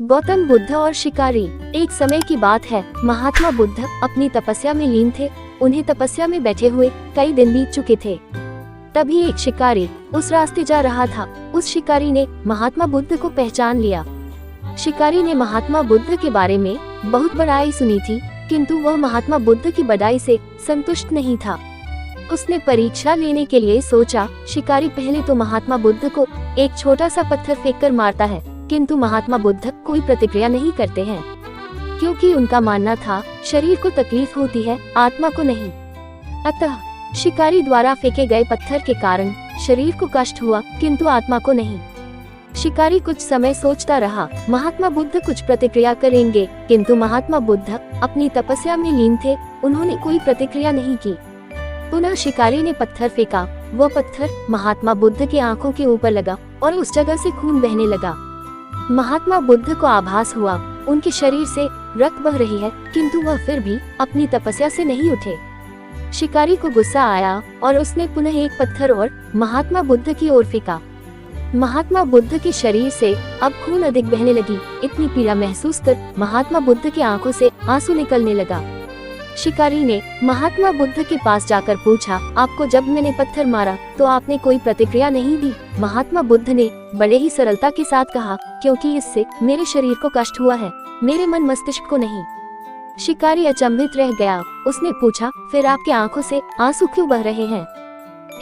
गौतम बुद्ध और शिकारी। एक समय की बात है, महात्मा बुद्ध अपनी तपस्या में लीन थे। उन्हें तपस्या में बैठे हुए कई दिन बीत चुके थे। तभी एक शिकारी उस रास्ते जा रहा था। उस शिकारी ने महात्मा बुद्ध को पहचान लिया। शिकारी ने महात्मा बुद्ध के बारे में बहुत बड़ाई सुनी थी, किंतु वह महात्मा बुद्ध की बड़ाई से संतुष्ट नहीं था। उसने परीक्षा लेने के लिए सोचा। शिकारी पहले तो महात्मा बुद्ध को एक छोटा सा पत्थर फेंककर मारता है, किंतु महात्मा बुद्ध कोई प्रतिक्रिया नहीं करते हैं, क्योंकि उनका मानना था शरीर को तकलीफ होती है, आत्मा को नहीं। अतः शिकारी द्वारा फेंके गए पत्थर के कारण शरीर को कष्ट हुआ, किंतु आत्मा को नहीं। शिकारी कुछ समय सोचता रहा, महात्मा बुद्ध कुछ प्रतिक्रिया करेंगे, किंतु महात्मा बुद्ध अपनी तपस्या में लीन थे। उन्होंने कोई प्रतिक्रिया नहीं की। पुनः शिकारी ने पत्थर फेंका। वह पत्थर महात्मा बुद्ध की आंखों के ऊपर लगा और उस जगह से खून बहने लगा। महात्मा बुद्ध को आभास हुआ उनके शरीर से रक्त बह रही है, किंतु वह फिर भी अपनी तपस्या से नहीं उठे। शिकारी को गुस्सा आया और उसने पुनः एक पत्थर और महात्मा बुद्ध की ओर फेंका। महात्मा बुद्ध के शरीर से अब खून अधिक बहने लगी। इतनी पीड़ा महसूस कर महात्मा बुद्ध की आंखों से आंसू निकलने लगा। शिकारी ने महात्मा बुद्ध के पास जाकर पूछा, आपको जब मैंने पत्थर मारा तो आपने कोई प्रतिक्रिया नहीं दी? महात्मा बुद्ध ने बड़े ही सरलता के साथ कहा, क्योंकि इससे मेरे शरीर को कष्ट हुआ है, मेरे मन मस्तिष्क को नहीं। शिकारी अचंभित रह गया। उसने पूछा, फिर आपके आंखों से आंसू क्यों बह रहे हैं?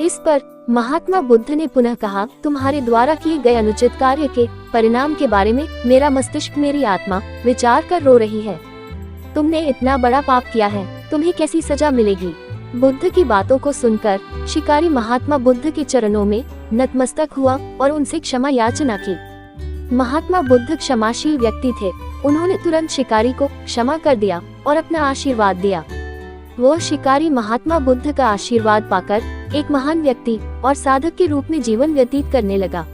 इस पर महात्मा बुद्ध ने पुनः कहा, तुम्हारे द्वारा किए गए अनुचित कार्य के परिणाम के बारे में मेरा मस्तिष्क, मेरी आत्मा विचार कर रो रही है। तुमने इतना बड़ा पाप किया है, तुम्हें कैसी सजा मिलेगी? बुद्ध की बातों को सुनकर शिकारी महात्मा बुद्ध के चरणों में नतमस्तक हुआ और उनसे क्षमा याचना की। महात्मा बुद्ध क्षमाशील व्यक्ति थे। उन्होंने तुरंत शिकारी को क्षमा कर दिया और अपना आशीर्वाद दिया। वो शिकारी महात्मा बुद्ध का आशीर्वाद पाकर एक महान व्यक्ति और साधक के रूप में जीवन व्यतीत करने लगा।